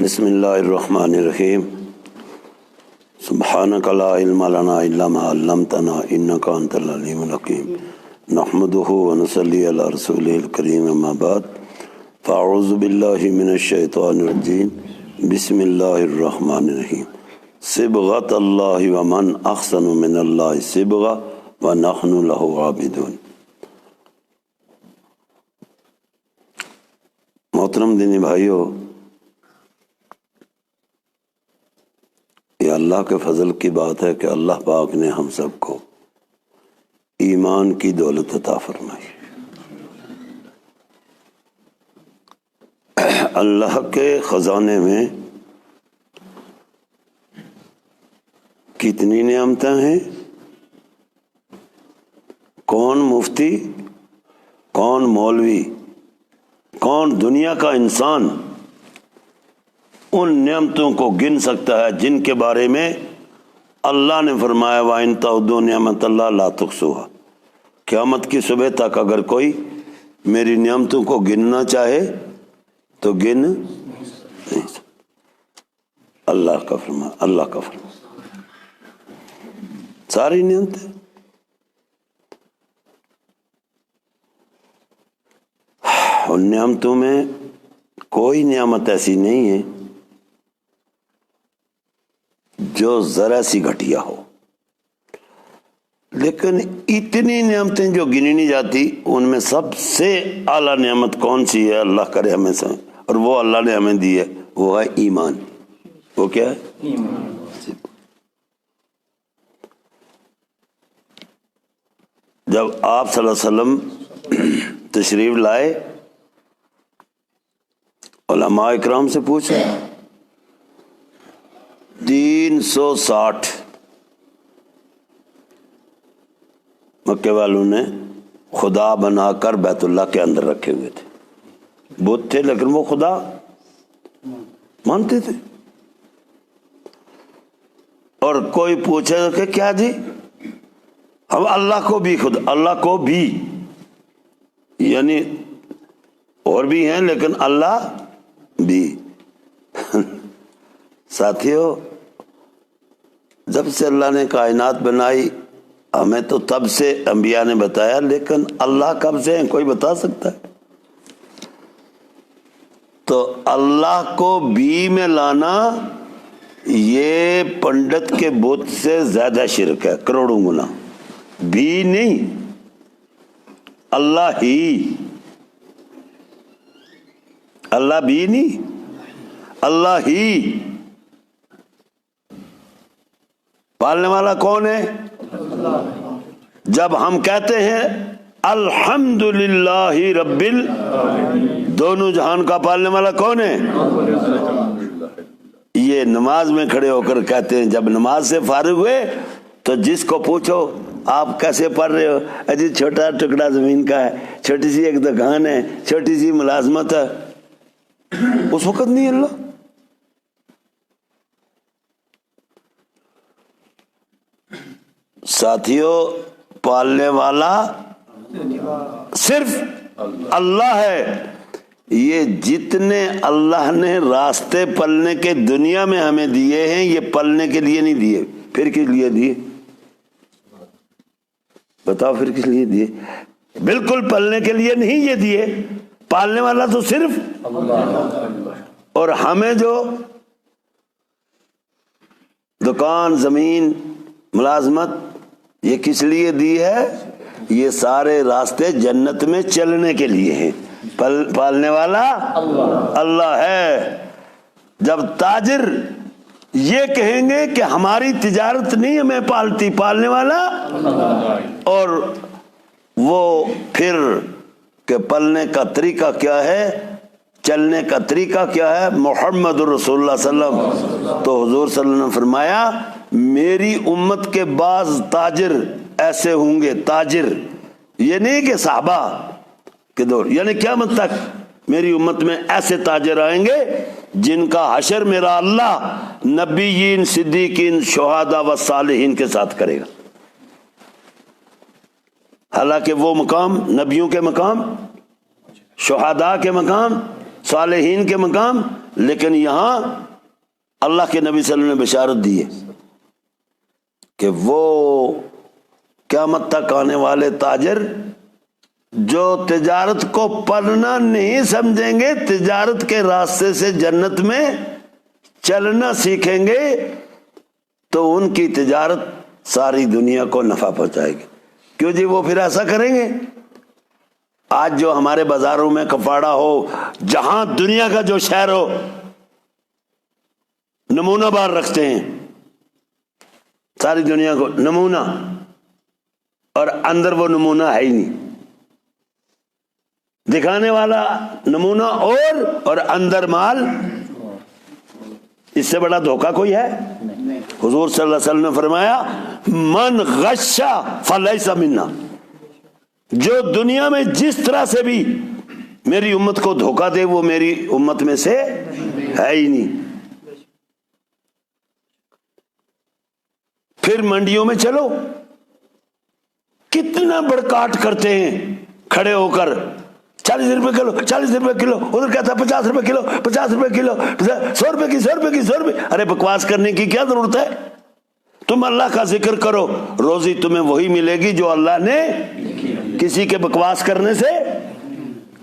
بسم اللہ الرحمن الرحیم سبحانک لا علم لنا الا ما علمتنا انک انت العلیم الحکیم نحمده ونصلی علی رسولہ الکریم اما بعد فاعوذ باللہ من الشیطان الرجیم بسم اللہ الرحمن الرحیم صبغۃ اللہ ومن احسن من اللہ صبغہ ونحن لہ عابدون۔ محترم دینی بھائیو، یہ اللہ کے فضل کی بات ہے کہ اللہ پاک نے ہم سب کو ایمان کی دولت عطا فرمائی۔ اللہ کے خزانے میں کتنی نعمتیں ہیں، کون مفتی، کون مولوی، کون دنیا کا انسان ان نعمتوں کو گن سکتا ہے جن کے بارے میں اللہ نے فرمایا وَإِن تَعُدُّوا نِعْمَتَ اللَّهِ لَا تُحْصُوهَا۔ قیامت کی صبح تک اگر کوئی میری نعمتوں کو گننا چاہے تو گن نہیں سکتا۔ اللہ کا فرمان ساری نعمتیں۔ ان نعمتوں میں کوئی نعمت ایسی نہیں ہے جو ذرا سی گھٹیا ہو، لیکن اتنی نعمتیں جو گنی نہیں جاتی ان میں سب سے اعلیٰ نعمت کون سی ہے؟ اللہ کرے ہمیں سے، اور وہ اللہ نے ہمیں دی ہے، وہ ہے ایمان۔ وہ کیا ہے؟ ایمان۔ جب آپ صلی اللہ علیہ وسلم تشریف لائے، علماء اکرام سے پوچھا، 360 مکے والوں نے خدا بنا کر بیت اللہ کے اندر رکھے ہوئے تھے، بت تھے لیکن وہ خدا مانتے تھے۔ اور کوئی پوچھے کہ کیا جی ہم اللہ کو بھی اللہ کو بھی، یعنی اور بھی ہیں لیکن اللہ بھی۔ ساتھیو، جب سے اللہ نے کائنات بنائی ہمیں تو تب سے انبیاء نے بتایا، لیکن اللہ کب سے ہیں کوئی بتا سکتا ہے؟ تو اللہ کو بھی میں لانا یہ پنڈت کے بت سے زیادہ شرک ہے، کروڑوں گنا۔ بھی نہیں، اللہ ہی، اللہ بھی نہیں، اللہ ہی۔ پالنے والا کون ہے؟ جب ہم کہتے ہیں الحمدللہ رب دونوں جہان کا پالنے والا کون ہے؟ یہ نماز میں کھڑے ہو کر کہتے ہیں، جب نماز سے فارغ ہوئے تو جس کو پوچھو آپ کیسے پڑھ رہے ہو، اجی چھوٹا ٹکڑا زمین کا ہے، چھوٹی سی ایک دکان ہے، چھوٹی سی ملازمت ہے، اس وقت نہیں اللہ۔ ساتھیوں، پالنے والا صرف اللہ ہے۔ یہ جتنے اللہ نے راستے پلنے کے دنیا میں ہمیں دیے ہیں، یہ پلنے کے لیے نہیں دیے، پھر کس لیے دیے؟ بتاؤ پھر کس لیے دیے؟ بالکل پلنے کے لیے نہیں یہ دیے، پالنے والا تو صرف اللہ۔ اور ہمیں جو دکان، زمین، ملازمت یہ کس لیے دی ہے؟ یہ سارے راستے جنت میں چلنے کے لیے ہیں۔ پالنے والا اللہ ہے۔ جب تاجر یہ کہیں گے کہ ہماری تجارت نہیں ہمیں پالتی، پالنے والا، اور وہ پھر کہ پلنے کا طریقہ کیا ہے، چلنے کا طریقہ کیا ہے، محمد رسول اللہ صلی اللہ علیہ وسلم۔ تو حضور صلی اللہ علیہ وسلم نے فرمایا میری امت کے بعض تاجر ایسے ہوں گے، تاجر یہ نہیں کہ صحابہ کے دور، یعنی قیامت تک میری امت میں ایسے تاجر آئیں گے جن کا حشر میرا اللہ نبیین، صدیقین، شہداء و صالحین کے ساتھ کرے گا۔ حالانکہ وہ مقام نبیوں کے مقام، شہداء کے مقام، صالحین کے مقام لیکن یہاں اللہ کے نبی صلی اللہ علیہ وسلم نے بشارت دی ہے کہ وہ قیامت تک آنے والے تاجر جو تجارت کو پڑھنا نہیں سمجھیں گے، تجارت کے راستے سے جنت میں چلنا سیکھیں گے تو ان کی تجارت ساری دنیا کو نفع پہنچائے گی۔ کیوں جی؟ وہ پھر ایسا کریں گے۔ آج جو ہمارے بازاروں میں کپواڑہ ہو، جہاں دنیا کا جو شہر ہو، نمونہ بار رکھتے ہیں ساری دنیا کو، نمونہ، اور اندر وہ نمونہ ہے ہی نہیں، دکھانے والا نمونہ اور اندر مال۔ اس سے بڑا دھوکہ کوئی ہے؟ حضور صلی اللہ علیہ وسلم نے فرمایا من غش فلیس منا، جو دنیا میں جس طرح سے بھی میری امت کو دھوکہ دے وہ میری امت میں سے ہے ہی نہیں۔ پھر منڈیوں میں چلو، کتنا بڑکاٹ کرتے ہیں کھڑے ہو کر، 40 روپے کلو، 40 روپے کلو، ادھر کہتا ہے 50 روپے کلو، 50 روپے کلو، 100 روپے کی، 100 روپے کی، 100 روپے۔ ارے بکواس کرنے کی کیا ضرورت ہے؟ تم اللہ کا ذکر کرو، روزی تمہیں وہی ملے گی جو اللہ نے۔ کسی کے بکواس کرنے سے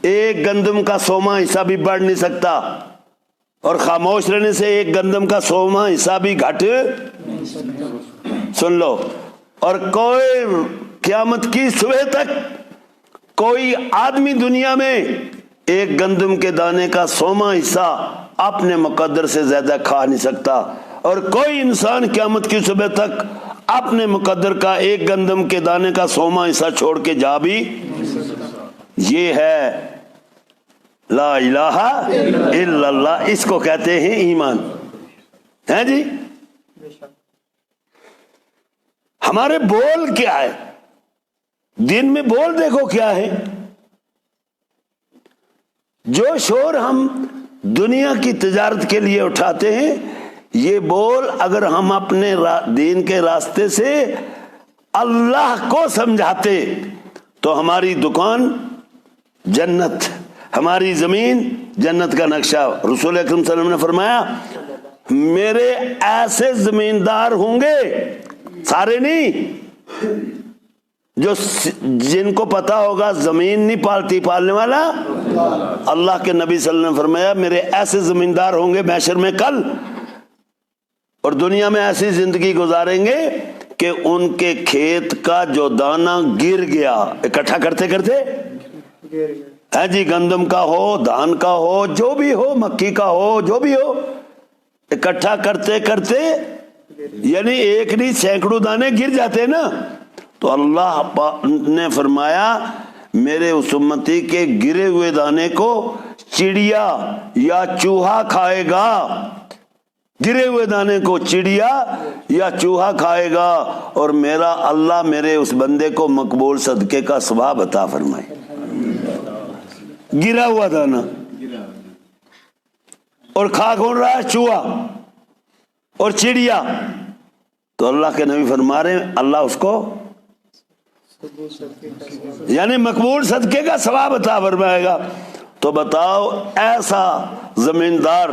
ایک گندم کا 100واں حصہ بھی بڑھ نہیں سکتا، اور خاموش رہنے سے ایک گندم کا 100واں حصہ بھی گھٹ۔ سن لو، اور کوئی قیامت کی صبح تک کوئی آدمی دنیا میں ایک گندم کے دانے کا 100واں حصہ اپنے مقدر سے زیادہ کھا نہیں سکتا، اور کوئی انسان قیامت کی صبح تک اپنے مقدر کا ایک گندم کے دانے کا 100واں حصہ چھوڑ کے جا بھی۔ یہ ہے لا الہ الا اللہ، اس کو کہتے ہیں ایمان، ہے جی۔ ہمارے بول کیا ہے؟ دن میں بول دیکھو کیا ہے۔ جو شور ہم دنیا کی تجارت کے لیے اٹھاتے ہیں، یہ بول اگر ہم اپنے دین کے راستے سے اللہ کو سمجھاتے تو ہماری دکان جنت، ہماری زمین جنت کا نقشہ۔ رسول اکرم صلی اللہ علیہ وسلم نے فرمایا میرے ایسے زمیندار ہوں گے، سارے نہیں، جو جن کو پتا ہوگا زمین نہیں پالتی، پالنے والا اللہ کے نبی صلی اللہ علیہ وسلم نے فرمایا میرے ایسے زمیندار ہوں گے محشر میں کل، اور دنیا میں ایسی زندگی گزاریں گے کہ ان کے کھیت کا جو دانہ گر گیا، اکٹھا کرتے کرتے ہے جی، گندم کا ہو، دھان کا ہو، جو بھی ہو، مکی کا ہو، جو بھی ہو، اکٹھا کرتے کرتے یعنی ایک نہیں سینکڑوں دانے گر جاتے نا، تو اللہ نے فرمایا میرے اس امتی کے گرے ہوئے دانے کو چڑیا یا چوہا کھائے گا، گرے ہوئے دانے کو چڑیا یا چوہا کھائے گا، اور میرا اللہ میرے اس بندے کو مقبول صدقے کا ثواب عطا فرمائے۔ گرا ہوا دانا، اور کھا کون رہا ہے؟ چوہا اور چڑیا۔ تو اللہ کے نبی فرما رہے ہیں اللہ اس کو یعنی مقبول صدقے کا ثواب عطا فرمائے گا۔ تو بتاؤ ایسا زمیندار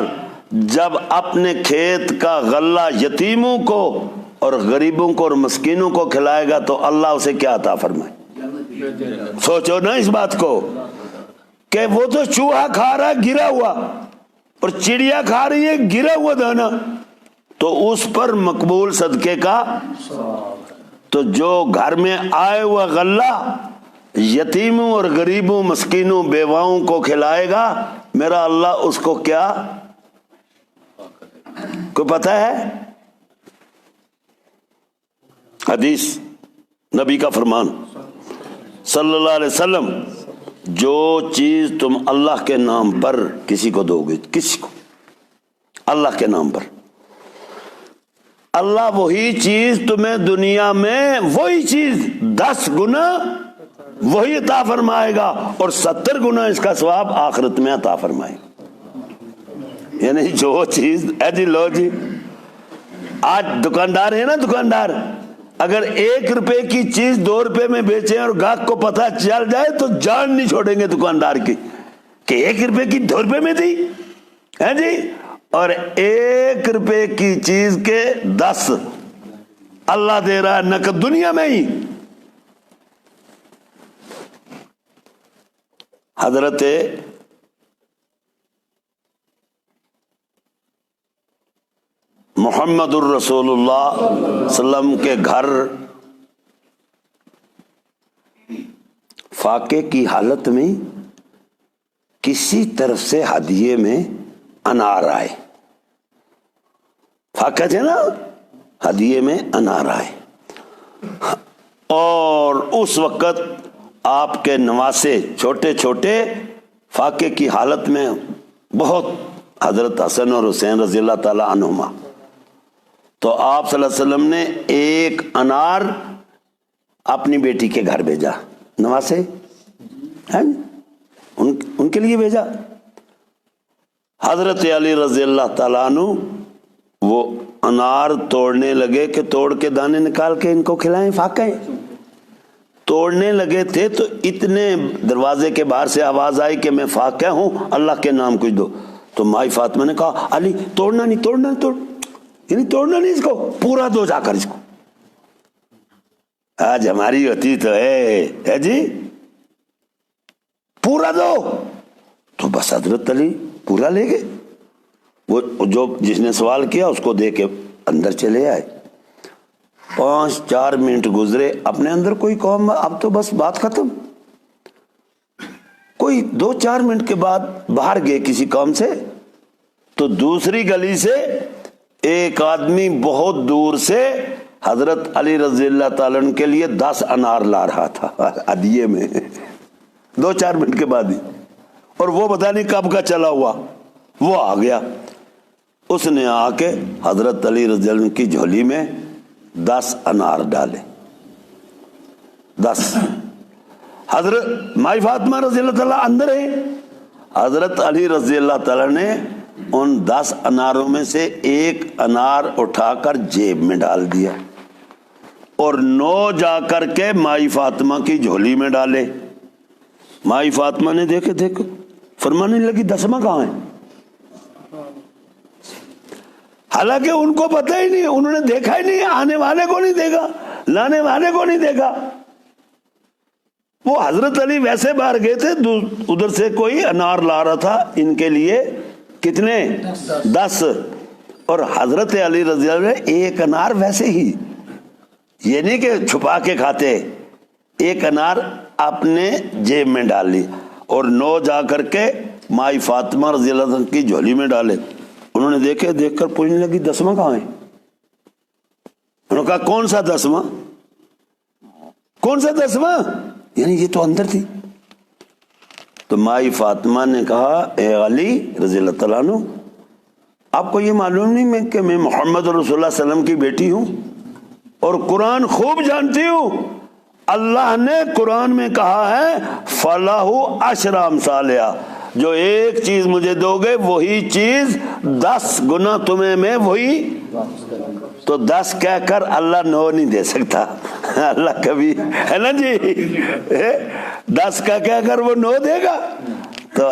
جب اپنے کھیت کا غلہ یتیموں کو اور غریبوں کو اور مسکینوں کو کھلائے گا تو اللہ اسے کیا عطا فرمائے؟ سوچو نا اس بات کو، کہ وہ تو چوہا کھا رہا ہے گرا ہوا، اور چڑیا کھا رہی ہے گرا ہوا دانا، تو اس پر مقبول صدقے کا۔ تو جو گھر میں آئے ہوا غلہ یتیموں اور غریبوں، مسکینوں، بیواؤں کو کھلائے گا، میرا اللہ اس کو کیا کوئی پتہ ہے؟ حدیث نبی کا فرمان صلی اللہ علیہ وسلم، جو چیز تم اللہ کے نام پر کسی کو دو گے، کسی کو اللہ کے نام پر، اللہ وہی چیز تمہیں دنیا میں وہی چیز 10 گنا وہی عطا فرمائے گا، اور 70 گنا اس کا ثواب آخرت میں عطا فرمائے گا۔ یعنی جو چیز جی لو جی، آج دکاندار ہے نا، دکاندار اگر 1 روپے کی چیز 2 روپے میں بیچیں اور گاہک کو پتہ چل جائے تو جان نہیں چھوڑیں گے دکاندار کی کہ 1 روپے کی 2 روپے میں دی، ہے جی، اور 1 روپے کی چیز کے 10 اللہ دے رہا ہے نقد دنیا میں ہی۔ حضرت محمد الرسول اللہ صلی اللہ علیہ وسلم کے گھر فاقے کی حالت میں کسی طرف سے ہدیے میں انار آئے، فاقہ تھے نا، ہدیے میں انار آئے، اور اس وقت آپ کے نواسے چھوٹے چھوٹے فاقے کی حالت میں بہت، حضرت حسن اور حسین رضی اللہ تعالی عنہما، تو آپ صلی اللہ علیہ وسلم نے 1 انار اپنی بیٹی کے گھر بھیجا، نواسے ہیں ان کے لیے بھیجا۔ حضرت علی رضی اللہ تعالیٰ عنہ وہ انار توڑنے لگے کہ توڑ کے دانے نکال کے ان کو کھلائیں، فاقے توڑنے لگے تھے تو اتنے دروازے کے باہر سے آواز آئی کہ میں فاقہ ہوں، اللہ کے نام کچھ دو۔ تو مائی فاطمہ نے کہا علی توڑنا نہیں، توڑنا یعنی توڑنا نہیں، اس کو پورا دو جا کر اس کو۔ آج ہماری ہوتی تو ہے جی پورا دو، تو بس حضرت علی پورا لے گئے، وہ جو جس نے سوال کیا اس کو دے کے اندر چلے آئے۔ 5-4 منٹ گزرے، اپنے اندر کوئی قوم، اب تو بس بات ختم۔ کوئی 2-4 منٹ کے بعد باہر گئے کسی قوم سے، تو دوسری گلی سے ایک آدمی بہت دور سے حضرت علی رضی اللہ تعالیٰ عنہ کے لیے 10 انار لا رہا تھا ہدیے میں، 2-4 منٹ کے بعد ہی، اور وہ پتہ نہیں کب کا چلا ہوا، وہ آ گیا، اس نے آ کے حضرت علی رضی اللہ عنہ کی جھولی میں 10 انار ڈالے، 10۔ حضرت مائی فاطمہ رضی اللہ تعالیٰ اندر ہے، حضرت علی رضی اللہ تعالیٰ نے ان 10 اناروں میں سے 1 انار اٹھا کر جیب میں ڈال دیا، اور 9 جا کر کے مائی فاطمہ کی جھولی میں ڈالے۔ مائی فاطمہ نے دیکھے فرمانے لگی 10واں کہاں ہے؟ حالانکہ ان کو پتہ ہی نہیں، انہوں نے دیکھا ہی نہیں، آنے والے کو نہیں دیکھا، لانے والے کو نہیں دیکھا۔ وہ حضرت علی ویسے باہر گئے تھے، ادھر سے کوئی انار لا رہا تھا ان کے لیے، کتنے؟ 10، اور حضرت علی رضی اللہ عنہ 1 انار ویسے ہی، یہ نہیں کہ چھپا کے کھاتے، 1 انار اپنے جیب میں ڈال لی، اور 9 جا کر کے مائی فاطمہ رضی اللہ عنہ کی جھولی میں ڈالے۔ انہوں نے دیکھ کر پوچھنے لگی 10واں کہاں ہے؟ انہوں نے کہا کون سا 10واں؟ کون سا 10واں؟ یعنی یہ تو اندر تھی۔ تو مائی فاطمہ نے کہا اے علی رضی اللہ تعالیٰ عنہ، آپ کو یہ معلوم نہیں کہ میں محمد رسول اللہ صلی اللہ علیہ وسلم کی بیٹی ہوں اور قرآن خوب جانتی ہوں؟ اللہ نے قرآن میں کہا ہے فَلَهُ عَشْرَ أَمْثَالِهَا، جو 1 چیز مجھے دو گے وہی چیز 10 گنا تمہیں میں وہی، تو 10 کہہ کر اللہ 9 نہیں دے سکتا، اللہ کبھی، ہے نا جی، 10 کا کہہ کر وہ 9 دے گا؟ تو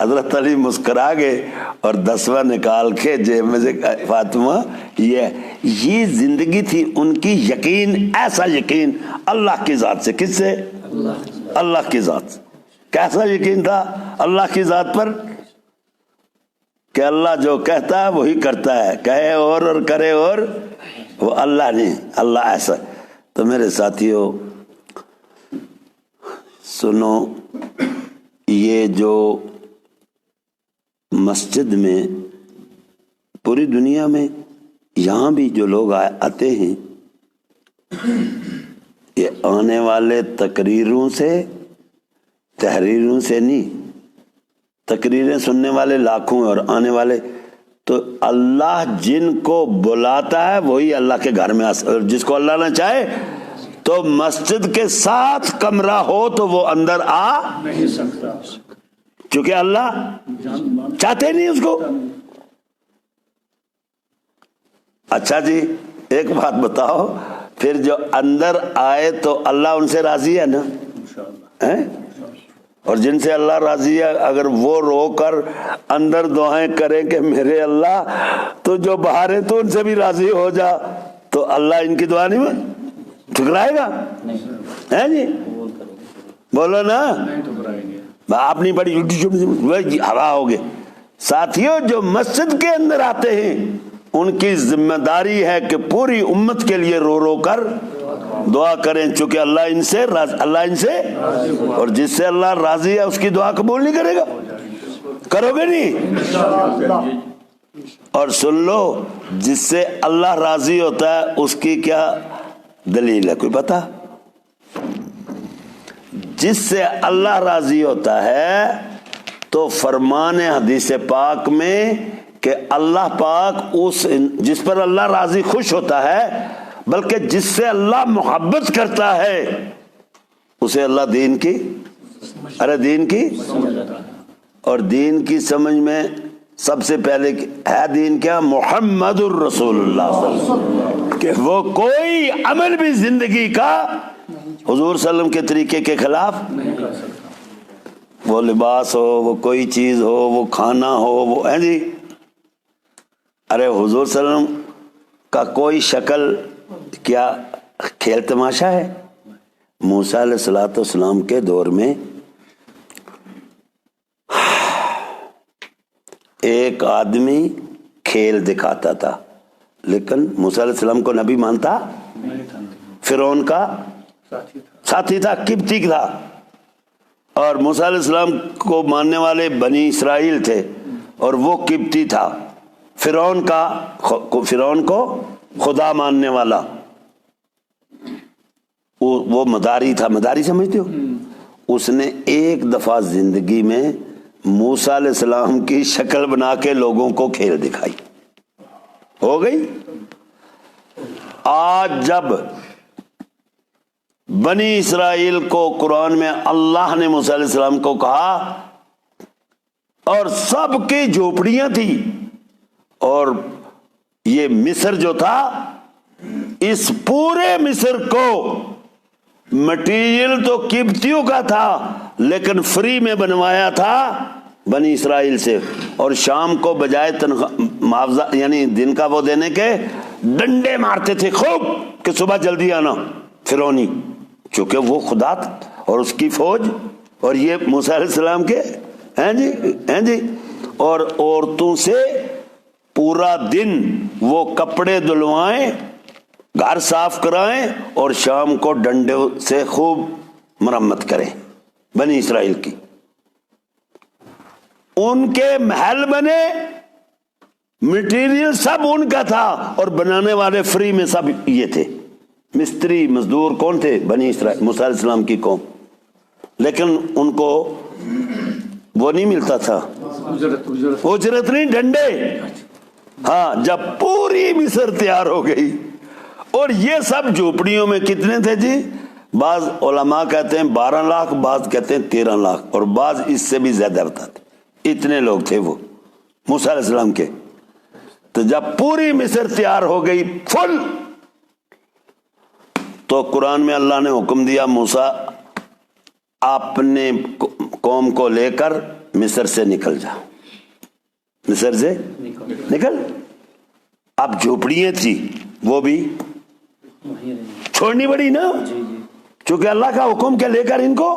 حضرت علی مسکرا گئے اور 10واں نکال کے جیب میں سے، فاطمہ یہ زندگی تھی ان کی، یقین، ایسا یقین اللہ کی ذات سے، کس سے؟ اللہ کی ذات سے۔ کیسا یقین تھا اللہ کی ذات پر کہ اللہ جو کہتا ہے وہی کرتا ہے، کہے اور کرے اور، وہ اللہ نہیں، اللہ ایسا۔ تو میرے ساتھیو سنو، یہ جو مسجد میں پوری دنیا میں یہاں بھی جو لوگ آتے ہیں، یہ آنے والے تقریروں سے، تحریروں سے نہیں، تقریریں سننے والے لاکھوں اور آنے والے، تو اللہ جن کو بلاتا ہے وہی اللہ کے گھر میں اور جس کو اللہ نہ چاہے تو مسجد کے ساتھ کمرہ ہو تو وہ اندر آ نہیں سکتا، کیونکہ اللہ چاہتے نہیں اس کو۔ اچھا جی ایک بات بتاؤ، پھر جو اندر آئے تو اللہ ان سے راضی ہے نا؟ اور جن سے اللہ راضی ہے اگر وہ رو کر اندر دعائیں کریں کہ میرے اللہ تو جو باہر ہے تو ان سے بھی راضی ہو جا، تو اللہ ان کی دعا نہیں ٹھکرائے گا؟ ہے جی بولو نا، آپ نہیں پڑھی ہوا ہوگے۔ ساتھیوں جو مسجد کے اندر آتے ہیں ان کی ذمہ داری ہے کہ پوری امت کے لیے رو رو کر دعا کریں، چونکہ اللہ ان سے اور جس سے اللہ راضی ہے اس کی دعا قبول نہیں کرے گا، کرو گے نہیں؟ اور سن لو، جس سے اللہ راضی ہوتا ہے اس کی کیا دلیل ہے کوئی پتا؟ جس سے اللہ راضی ہوتا ہے تو فرمان حدیث پاک میں کہ اللہ پاک اس جس پر اللہ راضی خوش ہوتا ہے، بلکہ جس سے اللہ محبت کرتا ہے اسے اللہ دین کی اور دین کی سمجھ میں سب سے پہلے ہے دین کیا؟ محمد الرسول اللہ صلی اللہ علیہ وسلم، کہ وہ کوئی عمل بھی زندگی کا حضور صلی اللہ علیہ وسلم کے طریقے کے خلاف نہیں کر سکتا، وہ لباس ہو، وہ کوئی چیز ہو، وہ کھانا ہو، وہ ہے جی ارے حضور صلی اللہ علیہ وسلم کا کوئی شکل کیا کھیل تماشا ہے؟ موسیٰ علیہ الصلوۃ والسلام کے دور میں ایک آدمی کھیل دکھاتا تھا، لیکن موسیٰ علیہ السلام کو نبی مانتا، فرعون کا ساتھی تھا، قبطی تھا، اور موسیٰ علیہ السلام کو ماننے والے بنی اسرائیل تھے اور وہ قبطی تھا، فرعون کو خدا ماننے والا، وہ مداری تھا، مداری سمجھتے ہو؟ اس نے ایک دفعہ زندگی میں موسیٰ علیہ السلام کی شکل بنا کے لوگوں کو کھیل دکھائی، ہو گئی۔ آج جب بنی اسرائیل کو قرآن میں اللہ نے موسیٰ علیہ السلام کو کہا اور سب کی جھوپڑیاں تھی، اور یہ مصر جو تھا اس پورے مصر کو مٹیریل تو قبطیوں کا تھا لیکن فری میں بنوایا تھا بنی اسرائیل سے، اور شام کو بجائے معاوضہ یعنی دن کا وہ دینے کے ڈنڈے مارتے تھے خوب کہ صبح جلدی آنا فرعونی، چونکہ وہ خدا اور اس کی فوج اور یہ موسیٰ علیہ السلام کے ہیں جی اور عورتوں سے پورا دن وہ کپڑے دھلوائیں، گھر صاف کرائیں اور شام کو ڈنڈے سے خوب مرمت کریں بنی اسرائیل کی۔ ان کے محل بنے، مٹیریل سب ان کا تھا اور بنانے والے فری میں سب یہ تھے، مستری مزدور کون تھے؟ بنی اسرائیل، موسیٰ علیہ السلام کی قوم، لیکن ان کو وہ نہیں ملتا تھا، اجرت نہیں، ڈنڈے۔ ہاں جب پوری مصر تیار ہو گئی اور یہ سب جھوپڑیوں میں کتنے تھے جی؟ بعض علماء کہتے ہیں 12 لاکھ، بعض کہتے ہیں 13 لاکھ، اور بعض اس سے بھی زیادہ بتاتے، اتنے لوگ تھے وہ موسیٰ علیہ السلام کے۔ تو جب پوری مصر تیار ہو گئی فل، تو قرآن میں اللہ نے حکم دیا موسیٰ اپنے قوم کو لے کر مصر سے نکل جا، مصر سے نکل۔ اب جھوپڑیاں تھی وہ بھی چھوڑنی پڑی نا، چونکہ اللہ کا حکم کے لے کر ان کو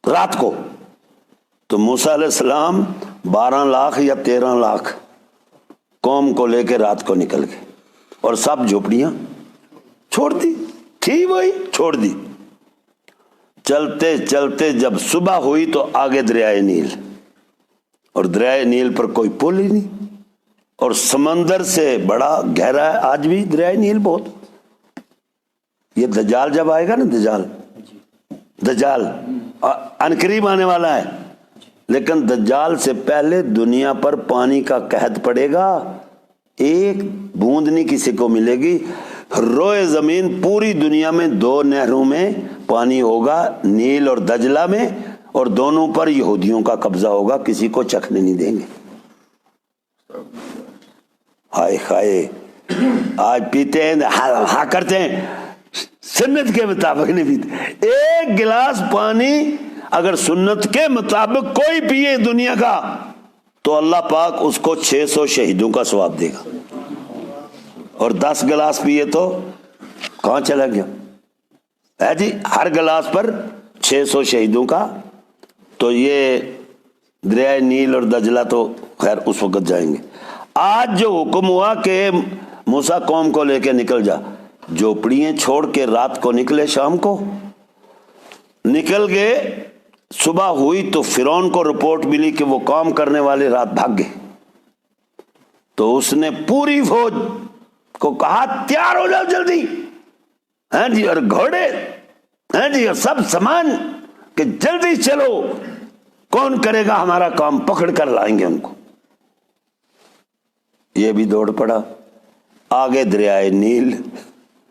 رات کو، تو موسیٰ علیہ السلام 12 لاکھ یا 13 لاکھ قوم کو لے کے رات کو نکل گئے اور سب جھوپڑیاں چھوڑ دی تھی، وہی چھوڑ دی۔ چلتے چلتے جب صبح ہوئی تو آگے دریائے نیل، اور دریائے نیل پر کوئی پل ہی نہیں، اور سمندر سے بڑا گہرا ہے آج بھی دریائے نیل بہت۔ یہ دجال جب آئے گا نا، دجال عنقریب آنے والا ہے، لیکن دجال سے پہلے دنیا پر پانی کا قحط پڑے گا، ایک بوند نہیں کسی کو ملے گی۔ روئے زمین پوری دنیا میں 2 نہروں میں پانی ہوگا، نیل اور دجلہ میں، اور دونوں پر یہودیوں کا قبضہ ہوگا، کسی کو چکھنے نہیں دیں گے۔ ہائے ہائے، آج پیتے ہیں ہاں کرتے ہیں، سنت کے مطابق نہیں پیتے۔ ایک گلاس پانی اگر سنت کے مطابق کوئی پیے دنیا کا تو اللہ پاک اس کو 600 شہیدوں کا ثواب دے گا، اور 10 گلاس پیے تو کہاں چلا گیا ہے جی، ہر گلاس پر 600 شہیدوں کا۔ تو یہ دریائے نیل اور دجلہ تو خیر اس وقت جائیں گے۔ آج جو حکم ہوا کہ موسیٰ قوم کو لے کے نکل جا، جھوپڑیاں چھوڑ کے رات کو نکلے، شام کو نکل گئے، صبح ہوئی تو فرعون کو رپورٹ ملی کہ وہ کام کرنے والے رات بھاگ گئے، تو اس نے پوری فوج کو کہا تیار ہو جاؤ جلدی، ہاں جی، اور گھوڑے، ہاں جی، اور سب سامان، کہ جلدی چلو، کون کرے گا ہمارا کام، پکڑ کر لائیں گے ان کو۔ یہ بھی دوڑ پڑا، آگے دریائے نیل،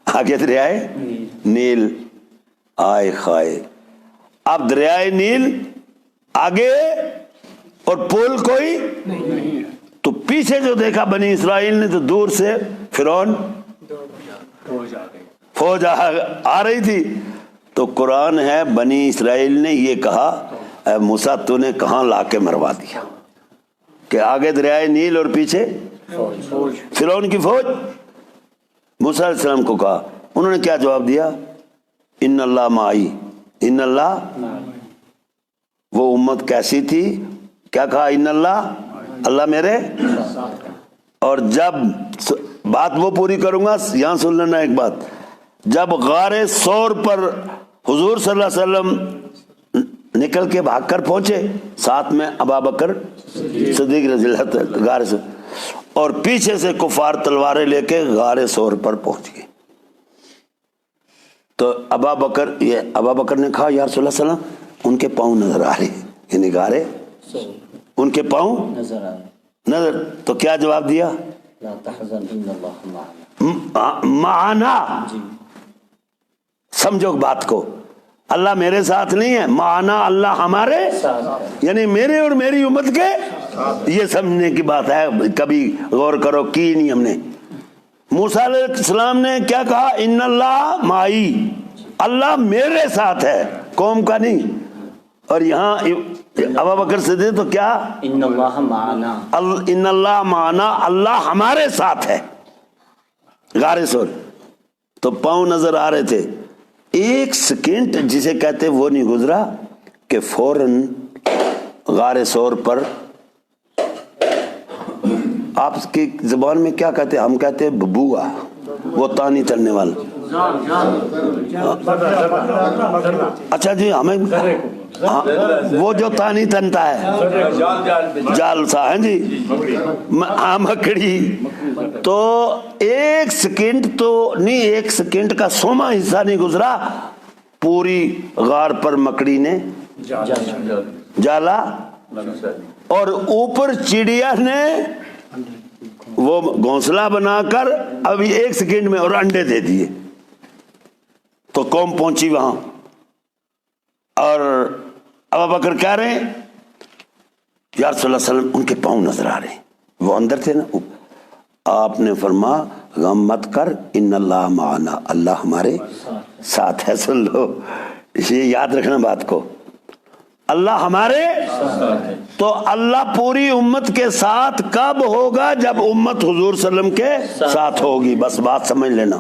آگے دریائے نیل، آئے خائے، اب دریائے نیل آگے اور پول کوئی نہیں، تو پیچھے جو دیکھا بنی اسرائیل نے تو دور سے فرعون فوج آ رہی تھی، تو قرآن ہے بنی اسرائیل نے یہ کہا اے موسیٰ تو نے کہاں لا کے مروا دیا، کہ آگے دریائے نیل اور پیچھے فرعون کی فوج۔ موسیٰ علیہ السلام کو کہا، انہوں نے کیا جواب دیا؟ ان اللہ معی، ان اللہ، وہ امت کیسی تھی، کیا کہا؟ ان اللہ، اللہ میرے، اور جب بات وہ پوری کروں گا، یہاں سن لینا ایک بات، جب غار ثور پر حضور صلی اللہ علیہ وسلم نکل کے بھاگ کر پہنچے، ساتھ میں ابابکر صدیق رضی اللہ عنہ غار سے، اور پیچھے سے کفار تلواریں لے کے غار ثور پر پہنچ گئے، تو ابابکر نے کہا یا رسول اللہ صلی اللہ علیہ وسلم ان کے پاؤں نظر آ رہے، یعنی غارے ان کے پاؤں نظر آ رہے، نظر، تو کیا جواب دیا؟ لا تحزن ان اللہ معنا، معنا، سمجھو بات کو، اللہ میرے ساتھ نہیں ہے، معنا اللہ ہمارے یعنی میرے اور میری امت کے، یہ سمجھنے کی بات ہے، کبھی غور کرو کی نہیں ہم نے۔ موسیٰ علیہ السلام نے کیا کہا؟ ان اللہ معی، اللہ میرے ساتھ ہے، قوم کا نہیں، اور یہاں ابوبکر صدیق تو کیا؟ ان اللہ معنا، ان اللہ معنا، اللہ ہمارے ساتھ ہے، غار ثور، تو پاؤں نظر آ رہے تھے، ایک سیکنڈ جسے کہتے وہ نہیں گزرا کہ فوراً غار ثور پر، آپ کی زبان میں کیا کہتے ہیں؟ ہم کہتے ہیں ببوا، وہ تانی تلنے والا، اچھا جی، ہمیں وہ جو تانی تنتا ہے، جال سا ہے جی، مکڑی، تو ایک سیکنڈ تو نہیں، ایک سیکنڈ کا 100واں حصہ نہیں گزرا، پوری غار پر مکڑی نے جالا، اور اوپر چڑیا نے وہ گھونسلہ بنا کر ابھی ایک سیکنڈ میں اور انڈے دے دیے، تو قوم پہنچی وہاں، اور ابوبکر کہہ رہے ہیں یا رسول اللہ صلی اللہ علیہ وسلم ان کے پاؤں نظر آ رہے ہیں، وہ اندر تھے نا، آپ نے فرما غم مت کر، ان اللہ معنا، اللہ ہمارے ساتھ ہے۔ سن لو، یہ یاد رکھنا بات کو، اللہ ہمارے، تو اللہ پوری امت کے ساتھ کب ہوگا؟ جب امت حضور صلی اللہ علیہ وسلم کے ساتھ ہوگی، بس بات سمجھ لینا۔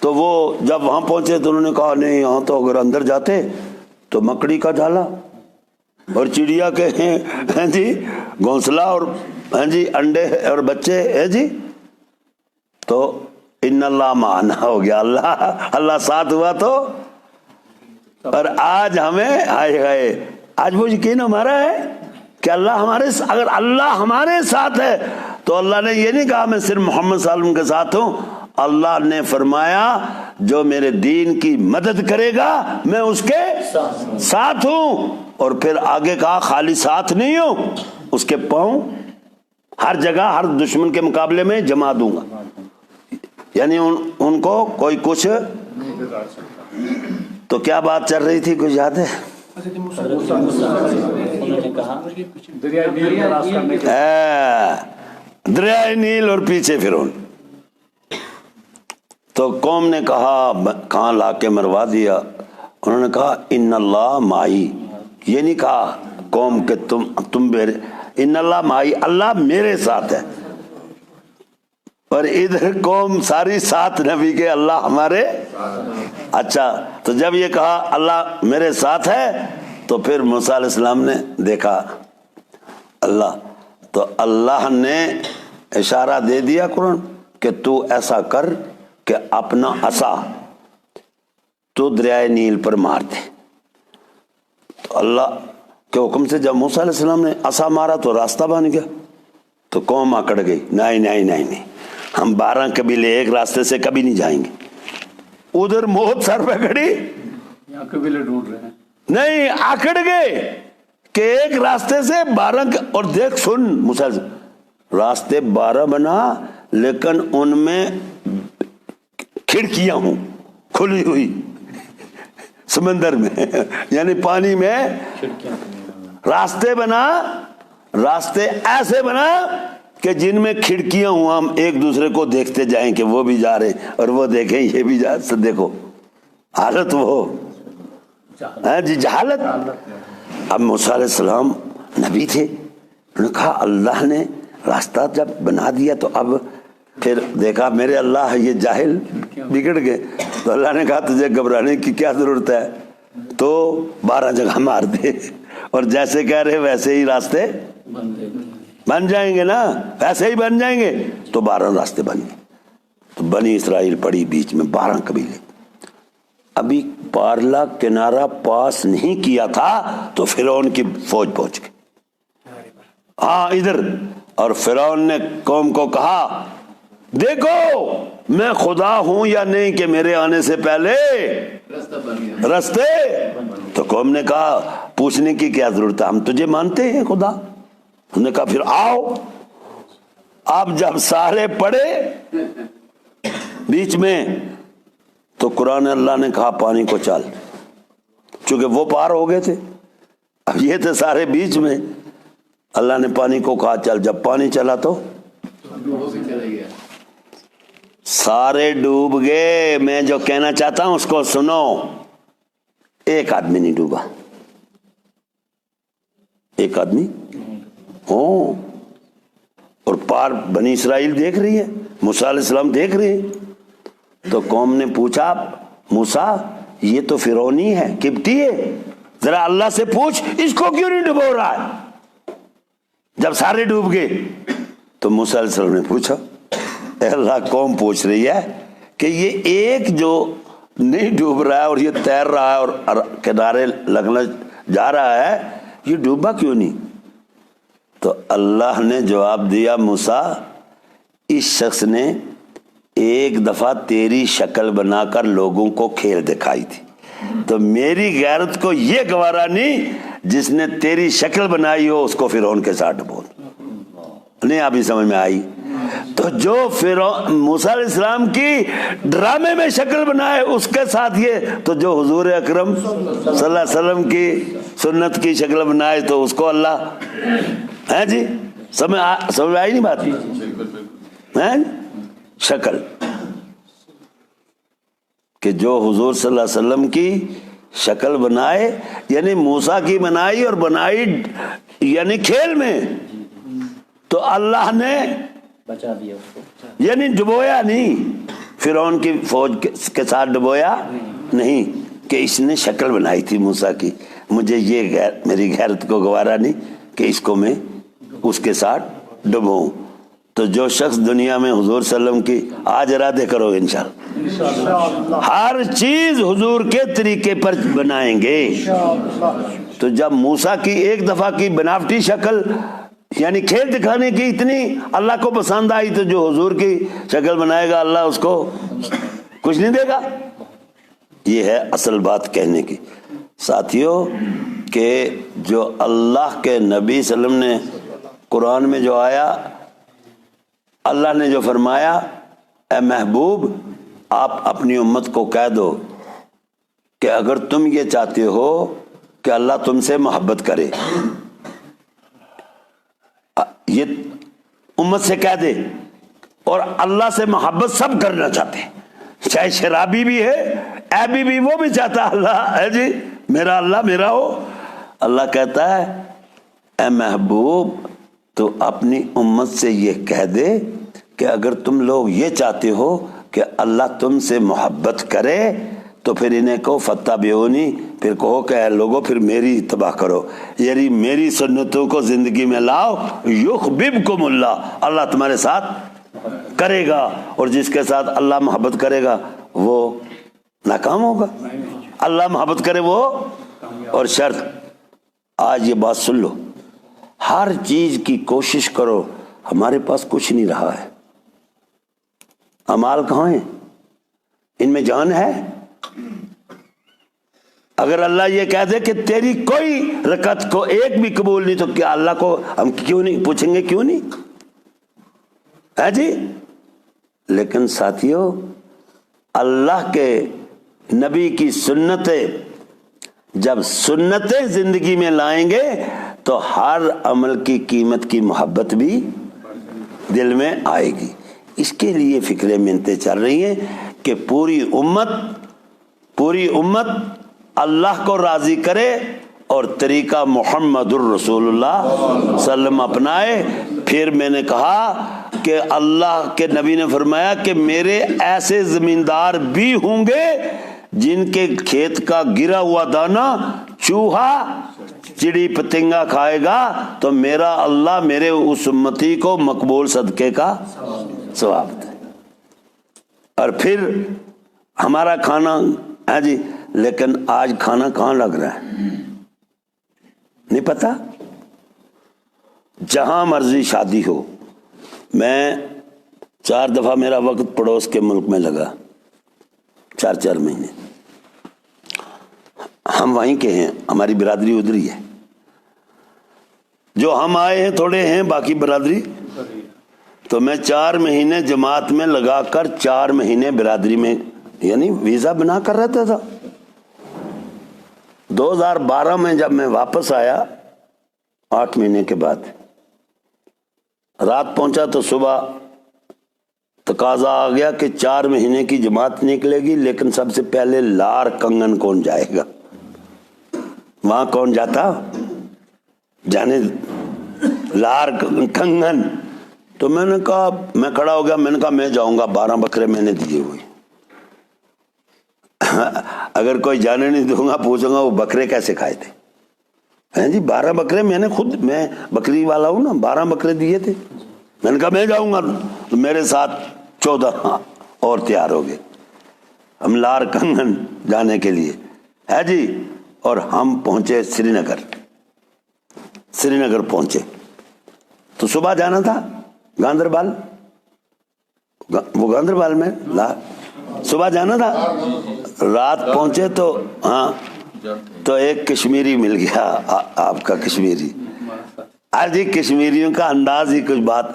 تو وہ جب وہاں پہنچے تو انہوں نے کہا نہیں، یہاں تو اگر اندر جاتے تو مکڑی کا جالا اور چڑیا کے ہیں جی گھونسلہ، اور ہیں جی انڈے اور بچے ہیں جی، تو ان اللہ معنا ہو گیا، اللہ ساتھ ہوا تو۔ اور آج ہمیں آج وہ یقین ہمارا ہے کہ اللہ ہمارے، اگر اللہ ہمارے ساتھ ہے تو اللہ نے یہ نہیں کہا میں صرف محمد صلی اللہ علیہ وسلم کے ساتھ ہوں، اللہ نے فرمایا جو میرے دین کی مدد کرے گا میں اس کے ساتھ ہوں، اور پھر آگے کہا خالی ساتھ نہیں ہوں، اس کے پاؤں ہر جگہ ہر دشمن کے مقابلے میں جما دوں گا، یعنی ان کو کوئی کچھ۔ تو کیا بات چل رہی تھی، کچھ یاد ہے؟ دریائے نیل اور پیچھے فرعون، تو قوم نے کہا کہاں لا کے مروا دیا، انہوں نے کہا ان اللہ مائی، یہ نہیں کہا قوم کہ تم میرے، ان اللہ مائی، اللہ میرے ساتھ ہے، اور ادھر قوم ساری ساتھ نبی کے، اللہ ہمارے۔ اچھا، تو جب یہ کہا اللہ میرے ساتھ ہے تو پھر موسیٰ علیہ السلام نے دیکھا اللہ، تو اللہ نے اشارہ دے دیا قرآن کہ تو ایسا کر کہ اپنا عصا تو دریائے نیل پر مار دے۔ تو اللہ کے حکم سے جب موسیٰ علیہ السلام نے عصا مارا تو راستہ بن گیا، تو قوم اکڑ گئی، نہیں، ہم 12 قبیلے ایک راستے سے کبھی نہیں جائیں گے۔ ادھر موت سر پہ کھڑی، یہاں قبیلے ڈھونڈ رہے ہیں، نہیں، اکڑ گئے کہ ایک راستے سے 12 اور دیکھ سن مسلسل راستے 12 بنا، لیکن ان میں کھڑکیاں ہوں کھلی ہوئی سمندر میں، یعنی پانی میں راستے بنا، راستے ایسے بنا کہ جن میں کھڑکیاں ہوں، ہم ایک دوسرے کو دیکھتے جائیں کہ وہ بھی جا رہے ہیں اور وہ دیکھیں یہ بھی جا، دیکھو حالت وہ جی جہالت۔ اب موسیٰ علیہ السلام نبی تھے، انہوں نے کہا اللہ نے راستہ جب بنا دیا تو اب پھر دیکھا میرے اللہ یہ جاہل بگڑ گئے، تو اللہ نے کہا تجھے گھبرانے کی کیا ضرورت ہے، تو 12 جگہ مار دے، اور جیسے کہہ رہے ویسے ہی راستے بن جائیں گے نا، ویسے ہی بن جائیں گے، تو 12 راستے بن گئے۔ تو بنی اسرائیل پڑی بیچ میں 12 قبیلے، ابھی پارلا کنارہ پاس نہیں کیا تھا تو فرعون کی فوج پہنچ گئی، ہاں ادھر، اور فرعون نے قوم کو کہا دیکھو میں خدا ہوں یا نہیں کہ میرے آنے سے پہلے رستے، تو قوم نے کہا پوچھنے کی کیا ضرورت ہے، ہم تجھے مانتے ہیں خدا۔ انہوں نے کہا پھر آؤ۔ اب جب سارے پڑے بیچ میں تو قرآن اللہ نے کہا پانی کو چل، چونکہ وہ پار ہو گئے تھے، اب یہ تھے سارے بیچ میں، اللہ نے پانی کو کہا چل، جب پانی چلا تو سارے ڈوب گئے۔ میں جو کہنا چاہتا ہوں اس کو سنو، ایک آدمی نہیں ڈوبا، ایک آدمی ہوں، اور پار بنی اسرائیل دیکھ رہی ہے، موسیٰ علیہ السلام دیکھ رہے ہیں۔ تو قوم نے پوچھا موسیٰ یہ تو فرعونی ہے، قبطی ہے، ذرا اللہ سے پوچھ اس کو کیوں نہیں ڈبو رہا ہے جب سارے ڈوب گئے۔ تو موسیٰ علیہ السلام نے پوچھا اے اللہ قوم پوچھ رہی ہے کہ یہ ایک جو نہیں ڈوب رہا ہے اور یہ تیر رہا ہے اور کنارے لگنا جا رہا ہے، یہ ڈوبا کیوں نہیں؟ تو اللہ نے جواب دیا موسیٰ اس شخص نے ایک دفعہ تیری شکل بنا کر لوگوں کو کھیل دکھائی تھی، تو میری غیرت کو یہ گوارا نہیں جس نے تیری شکل بنائی ہو اس کو فرعون کے ساتھ ڈبو۔ نہیں ابھی سمجھ میں آئی؟ تو جو موسیٰ علیہ السلام کی ڈرامے میں شکل بنائے اس کے ساتھ یہ، تو جو حضور اکرم صلی اللہ علیہ وسلم کی سنت کی شکل بنائے تو اس کو اللہ ہے جی، سمجھ آئی نہیں بات؟ شکل کہ جو حضور صلی اللہ علیہ وسلم کی شکل بنائے، یعنی موسیٰ کی بنائی اور بنائی یعنی کھیل میں، تو اللہ نے بچا دیا اس کو، یعنی ڈبویا نہیں، فرعون کی فوج کے ساتھ ڈبویا نہیں، کہ اس نے شکل بنائی تھی موسیٰ کی، مجھے یہ میری غیرت کو گوارا نہیں کہ اس کو میں اس کے ساتھ ڈبوں۔ تو جو شخص دنیا میں حضور صلی اللہ علیہ وسلم کی، آج ارادے کرو انشاءاللہ ہر چیز حضور کے طریقے پر بنائیں گے۔ تو جب موسیٰ کی ایک دفعہ کی بناوٹی شکل یعنی کھیل دکھانے کی اتنی اللہ کو پسند آئی، تو جو حضور کی شکل بنائے گا اللہ اس کو کچھ نہیں دے گا۔ یہ ہے اصل بات کہنے کی ساتھیوں، کہ جو اللہ کے نبی صلی اللہ علیہ وسلم نے قرآن میں جو آیا، اللہ نے جو فرمایا اے محبوب آپ اپنی امت کو کہہ دو کہ اگر تم یہ چاہتے ہو کہ اللہ تم سے محبت کرے، یہ امت سے کہہ دے، اور اللہ سے محبت سب کرنا چاہتے ہیں، چاہے شرابی بھی ہے، ایبی بھی، وہ بھی چاہتا اللہ ہے جی میرا اللہ میرا ہو۔ اللہ کہتا ہے اے محبوب تو اپنی امت سے یہ کہہ دے کہ اگر تم لوگ یہ چاہتے ہو کہ اللہ تم سے محبت کرے تو پھر انہیں کہو فتبعونی، پھر کہو کہ اے لوگو پھر میری اتباع کرو، یعنی میری سنتوں کو زندگی میں لاؤ، یحببکم اللہ، اللہ تمہارے ساتھ کرے گا، اور جس کے ساتھ اللہ محبت کرے گا وہ ناکام ہوگا، اللہ محبت کرے وہ۔ اور شرط، آج یہ بات سن لو، ہر چیز کی کوشش کرو، ہمارے پاس کچھ نہیں رہا ہے، اعمال کہاں ہیں؟ ان میں جان ہے؟ اگر اللہ یہ کہہ دے کہ تیری کوئی رکعت کو ایک بھی قبول نہیں، تو کیا اللہ کو ہم کیوں نہیں پوچھیں گے؟ کیوں نہیں ہے جی؟ لیکن ساتھیو، اللہ کے نبی کی سنتیں جب سنتیں زندگی میں لائیں گے تو ہر عمل کی قیمت کی محبت بھی دل میں آئے گی۔ اس کے لیے فکر منتیں چل رہی ہیں کہ پوری امت اللہ کو راضی کرے اور طریقہ محمد الرسول اللہ صلی اللہ علیہ وسلم اپنائے۔ پھر میں نے کہا کہ اللہ کے نبی نے فرمایا کہ میرے ایسے زمیندار بھی ہوں گے جن کے کھیت کا گرا ہوا دانا چوہا چڑی پتنگا کھائے گا تو میرا اللہ میرے اس امتی کو مقبول صدقے کا ثواب دے۔ اور پھر ہمارا کھانا ہے جی، لیکن آج کھانا کہاں لگ رہا ہے نہیں پتا۔ جہاں مرضی شادی ہو، میں 4 دفعہ میرا وقت پڑوس کے ملک میں لگا، 4 مہینے، ہم وہیں کے ہیں، ہماری برادری ادھر ہی ہے، جو ہم آئے ہیں تھوڑے ہیں، باقی برادری۔ تو میں 4 مہینے جماعت میں لگا کر 4 مہینے برادری میں یعنی ویزا بنا کر رہتا تھا۔ 2012 میں جب میں واپس آیا 8 مہینے کے بعد، رات پہنچا تو صبح تقاضا آ گیا کہ 4 مہینے کی جماعت نکلے گی، لیکن سب سے پہلے لار کنگن کون جائے گا؟ وہاں کون جاتا؟ جانے لار کنگن۔ تو میں نے کہا، میں کھڑا ہو گیا، میں نے کہا میں جاؤں گا، 12 بکرے میں نے دیے ہوئے، اگر کوئی جانے نہیں دوں گا پوچھوں گا وہ بکرے کیسے کھائے تھے ہیں جی؟ 12 بکرے میں نے خود، میں بکری والا ہوں نا، 12 بکرے دیے تھے۔ میں نے کہا میں جاؤں گا، تو میرے ساتھ 14 اور تیار ہو گئے، ہم لار کنگن جانے کے لیے ہے جی۔ اور ہم پہنچے سری نگر پہنچے تو صبح جانا تھا گاندربل، وہ گاندربل میں صبح جانا تھا، رات پہنچے تو ہاں تو ایک کشمیری مل گیا، آپ کا کشمیری، ہر جی کشمیریوں کا انداز ہی کچھ بات۔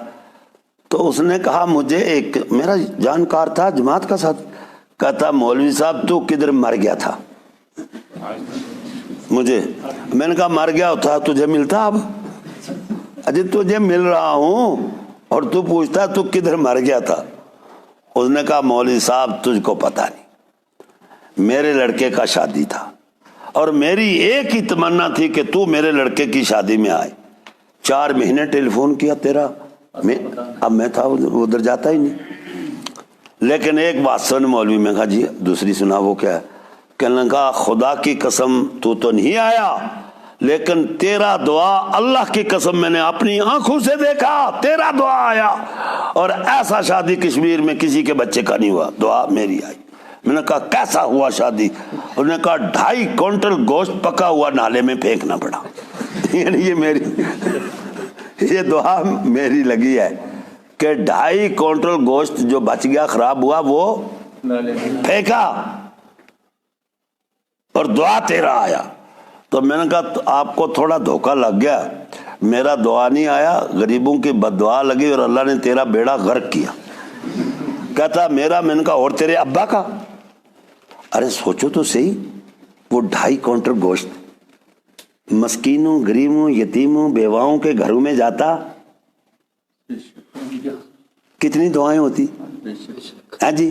تو اس نے کہا مجھے، ایک میرا جانکار تھا جماعت کا ساتھ، کہتا مولوی صاحب تو کدھر مر گیا تھا؟ مجھے، میں نے کہا مر گیا تھا تجھے ملتا اب؟ اجی تجھے مل رہا ہوں اور تو پوچھتا تو کدھر مر گیا تھا؟ اس نے کہا مولوی صاحب تجھ کو پتا نہیں، میرے لڑکے کا شادی تھا اور میری ایک ہی تمنا تھی کہ تو میرے لڑکے کی شادی میں آئے۔ 4 مہینے ٹیلی فون کیا تیرا، اب میں تھا ادھر جاتا ہی نہیں۔ لیکن ایک بات سن مولوی، میں کہا جی دوسری سنا، وہ کیا ہے؟ کہنے لگا خدا کی قسم تو نہیں آیا، لیکن تیرا دعا اللہ کی قسم میں نے اپنی آنکھوں سے دیکھا، تیرا دعا آیا اور ایسا شادی کشمیر میں کسی کے بچے کا نہیں ہوا، دعا میری آئی۔ میں نے کہا کیسا ہوا شادی؟ انہوں نے کہا 2.5 کوئنٹل گوشت پکا ہوا نالے میں پھینکنا پڑا۔ یعنی یہ میری یہ دعا میری لگی ہے کہ 2.5 کوئنٹل گوشت جو بچ گیا خراب ہوا وہ پھینکا اور دعا تیرا آیا۔ تو میں نے کہا آپ کو تھوڑا دھوکہ لگ گیا، میرا دعا نہیں آیا، غریبوں کی بد دعا لگی اور اللہ نے تیرا بیڑا غرق کیا۔ کہتا میرا، میں نے کہا اور تیرے ابا کا؟ ارے سوچو تو صحیح، وہ 2.5 کوئنٹل گوشت مسکینوں، غریبوں، یتیموں، بیواؤں کے گھروں میں جاتا، کتنی دعائیں ہوتی ہیں جی۔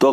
تو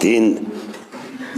3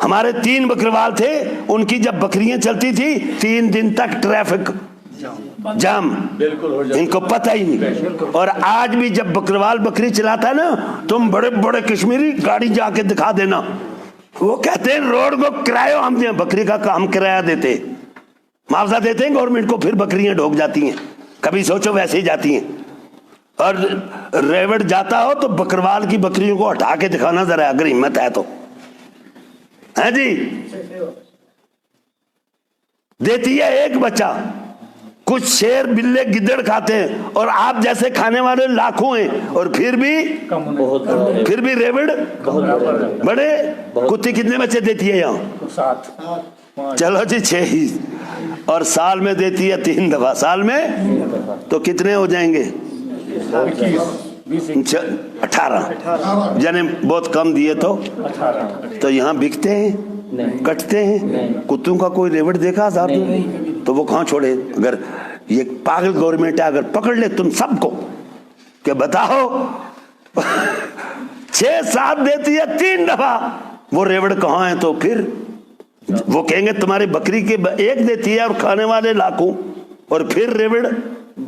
ہمارے 3 بکروال تھے، ان کی جب بکریاں چلتی تھی 3 دن تک ٹریفک جام، ان کو پتہ ہی نہیں۔ اور آج بھی جب بکروال بکری چلاتا ہے نا، تم بڑے بڑے کشمیری گاڑی جا کے دکھا دینا، وہ کہتے ہیں روڈ کو کرایہ ہم دیں، بکری کا ہم کرایہ دیتے، معاوضہ دیتے ہیں گورنمنٹ کو، پھر بکریاں ڈھوک جاتی ہیں، کبھی سوچو ویسے ہی جاتی ہیں۔ اور ریوڑ جاتا ہو تو بکروال کی بکریوں کو ہٹا کے دکھانا ذرا، اگر ہمت ہے تو، ہے جی۔ دیتی ہے ایک بچہ، کچھ شیر بلے گدڑ کھاتے ہیں، اور آپ جیسے کھانے والے لاکھوں ہیں، اور پھر بھی ریوڑ بڑے۔ کتی کتنے بچے دیتی ہے یہاں؟ 7۔ چلو جی 6 ہی، اور سال میں دیتی ہے 3 دفعہ، سال میں تو کتنے ہو جائیں گے؟ 18، یعنی بہت کم دیے تو یہاں بکتے ہیں، کٹتے ہیں۔ کتوں کا کوئی ریوڑ دیکھا آزاد تو وہ کہاں چھوڑے؟ اگر یہ پاگل گورنمنٹ ہے، اگر پکڑ لے تم سب کو کہ بتاؤ 6-7 دیتی ہے 3 دفعہ، وہ ریوڑ کہاں ہیں؟ تو پھر وہ کہیں گے تمہاری بکری کے 1 دیتی ہے اور کھانے والے لاکھوں، اور پھر ریوڑ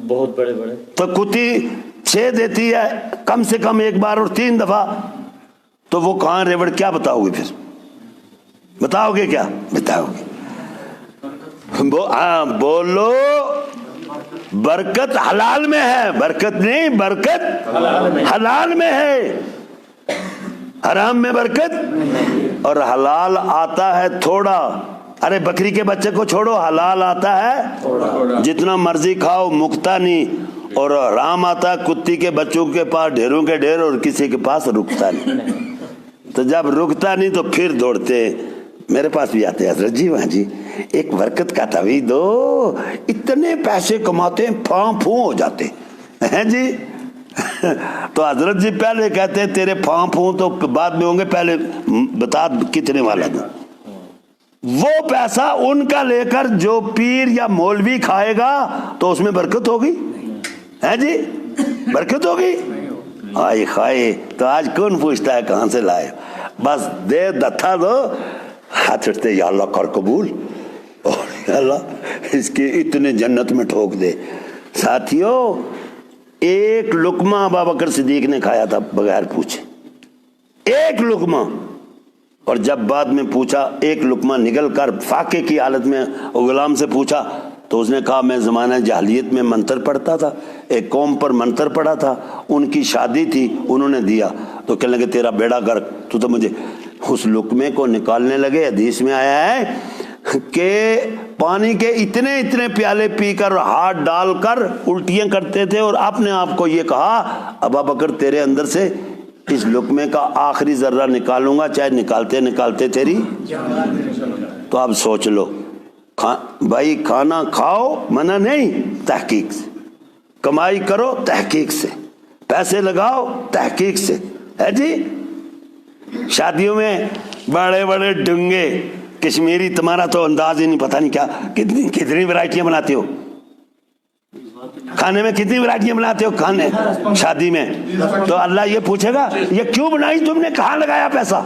بہت بڑے بڑے۔ تو کتی 6 دیتی ہے کم سے کم 1 بار اور 3 دفعہ، تو وہ کہاں ریوڑ؟ کیا بتاؤ گے پھر؟ بتاؤ گے کیا؟ بتاؤ گے؟ بولو برکت حلال میں ہے، برکت نہیں، برکت حلال میں ہے، حرام میں برکت۔ اور حلال آتا ہے تھوڑا، ارے بکری کے بچے کو چھوڑو، حلال آتا ہے جتنا مرضی کھاؤ، مکتا نہیں، اور حرام آتا ہے کتی کے بچوں کے پاس ڈھیروں کے ڈھیر، اور کسی کے پاس رکتا نہیں۔ تو جب رکتا نہیں تو پھر دوڑتے، میرے پاس بھی آتے ہیں حضرت جی، وہاں جی ایک برکت کا تعویذ دو، اتنے پیسے کماتے ہیں، پھاں پھوں ہو جاتے ہیں جی۔ تو حضرت جی پہلے کہتے ہیں تیرے پھاں پھوں تو بعد میں ہوں گے، پہلے بتا کتنے والا دوں۔ وہ پیسہ ان کا لے کر جو پیر یا مولوی کھائے گا تو اس میں برکت ہوگی، ہے جی، برکت ہوگی؟ آئے خائے، تو آج کون پوچھتا ہے کہاں سے لائے؟ بس دے دتھا دو، ہاتھ اٹھتے یا اللہ کر قبول، اور یا اللہ اس کے اتنے جنت میں ٹھوک دے۔ ساتھیو، 1 لقمہ ابو بکر صدیق نے کھایا تھا بغیر پوچھے، 1 لقمہ، اور جب بعد میں پوچھا 1 لقمہ نگل کر فاقے کی حالت میں غلام سے پوچھا تو اس نے کہا میں زمانہ جاہلیت میں منتر پڑھتا تھا، ایک قوم پر منتر پڑھا تھا، ان کی شادی تھی، انہوں نے دیا، تو کہنے لگے تیرا بیڑا گرک، تو مجھے اس لقمے کو نکالنے لگے۔ حدیث میں آیا ہے کہ پانی کے اتنے اتنے پیالے پی کر ہاتھ ڈال کر الٹیاں کرتے تھے، اور اپنے آپ کو یہ کہا ابو بکر تیرے اندر سے اس لقمے کا آخری ذرہ نکالوں گا، چاہے نکالتے نکالتے تیری۔ تو اب سوچ لو بھائی، کھانا کھاؤ منع نہیں، تحقیق سے کمائی کرو، تحقیق سے پیسے لگاؤ، تحقیق سے، ہے جی۔ شادیوں میں بڑے بڑے ڈنگے کشمیری، تمہارا تو انداز ہی نہیں، پتہ نہیں کیا کتنی ورائٹیاں بناتے ہو کھانے میں، کتنی ورائٹیاں بناتے ہو کھانے شادی میں۔ تو اللہ یہ پوچھے گا یہ کیوں بنائی تم نے، کہاں لگایا پیسہ؟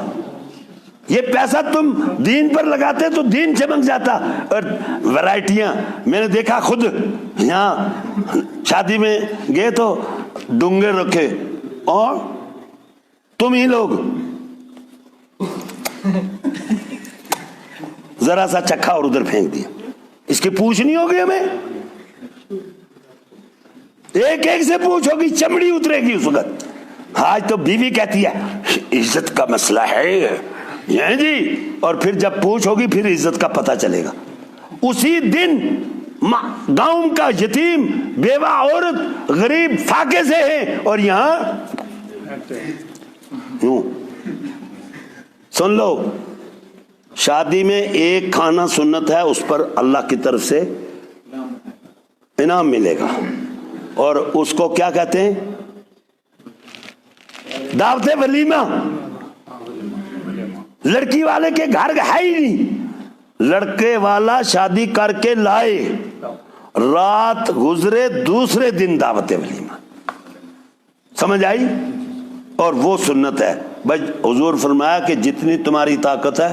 یہ پیسہ تم دین پر لگاتے تو دین چمک جاتا۔ اور ورائٹیاں میں نے دیکھا خود، یہاں شادی میں گئے تو ڈونگے رکھے، اور تم ہی لوگ ذرا سا چکھا اور ادھر پھینک دیا۔ اس کی پوچھ نہیں ہوگی ہمیں، ایک ایک سے پوچھ ہوگی، چمڑی اترے گی اس وقت۔ آج تو بیوی کہتی ہے عزت کا مسئلہ ہے جی، اور پھر جب پوچھ ہوگی پھر عزت کا پتہ چلے گا۔ اسی دن گاؤں کا یتیم، بیوہ عورت، غریب فاقے سے ہے، اور یہاں سن لو، شادی میں ایک کھانا سنت ہے، اس پر اللہ کی طرف سے انعام ملے گا، اور اس کو کیا کہتے ہیں؟ دعوت ولیمہ۔ لڑکی والے کے گھر ہے ہی نہیں، لڑکے والا شادی کر کے لائے، رات گزرے دوسرے دن دعوت ولیمہ، سمجھ آئی؟ اور وہ سنت ہے بھائی، حضور فرمایا کہ جتنی تمہاری طاقت ہے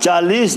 40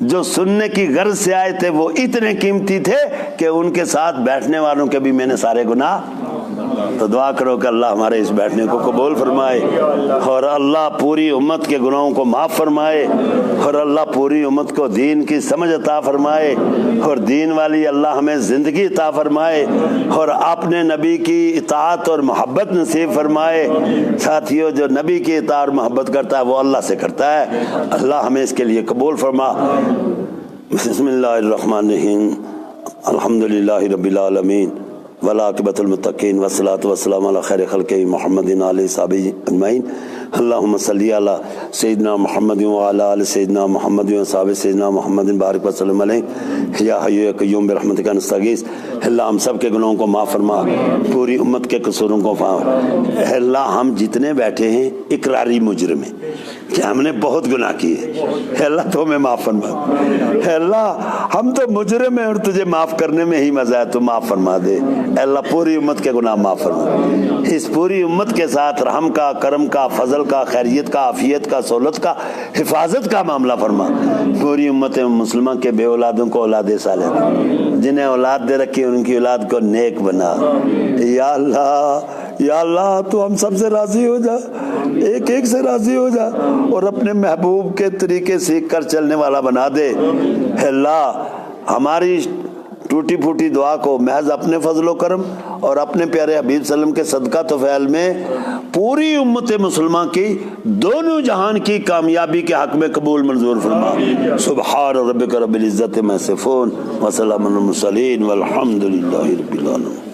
جو سننے کی غرض سے آئے تھے وہ اتنے قیمتی تھے کہ ان کے ساتھ بیٹھنے والوں کے بھی میں نے سارے گناہ. تو دعا کرو کہ اللہ ہمارے اس بیٹھنے کو قبول فرمائے اور اللہ پوری امت کے گناہوں کو معاف فرمائے اور اللہ پوری امت کو دین کی سمجھ عطا فرمائے اور دین والی اللہ ہمیں زندگی عطا فرمائے اور اپنے نبی کی اطاعت اور محبت نصیب فرمائے. ساتھیوں جو نبی کی اطاعت اور محبت کرتا ہے وہ اللہ سے کرتا ہے. اللہ ہمیں اس کے لیے قبول فرما. بسم اللہ الرحمن الرحیم. الحمدللہ رب العالمین والعاقبۃ المتقین والصلاۃ والسلام علی خیر خلقہ محمد علیہ صحابہ اجمعین. اللہم صلی علی سیدنا محمد وعلی آل سیدنا محمد وصحابہ سیدنا محمد بارک وسلم علیہ یا حی یا قیوم برحمتک نستغیث. اللہ ہم سب کے گناہوں کو معاف فرما, پوری امت کے قصوروں کو معاف. اللہ ہم جتنے بیٹھے ہیں اقراری مجرم ہیں کہ ہم نے بہت گناہ کیے. اللہ تو ہمیں معاف فرما. اللہ ہم تو مجرم ہیں اور تجھے معاف کرنے میں ہی مزہ ہے, تو معاف فرما دے. اللہ پوری امت کے گناہ معاف فرما. اس پوری امت کے ساتھ رحم کا, کرم کا, فضل کا, خیریت کا, عافیت کا, سہولت کا, حفاظت کا معاملہ فرما. پوری امت مسلمہ کے بے اولادوں کو اولاد صالح, جنہیں اولاد دے رکھی ان کی اولاد کو نیک بنا. یا اللہ, یا اللہ تو ہم سب سے راضی ہو جا, ایک ایک سے راضی ہو جا اور اپنے محبوب کے طریقے سیکھ کر چلنے والا بنا دے. اللہ ہماری ٹوٹی پھوٹی دعا کو محض اپنے فضل و کرم اور اپنے پیارے حبیب صلی اللہ علیہ وسلم کے صدقہ تو فعل میں پوری امت مسلمہ کی دونوں جہان کی کامیابی کے حق میں قبول منظور فرما. سبحان ربک رب العزت عما یصفون وسلام علی المرسلین والحمد للہ رب العالمین.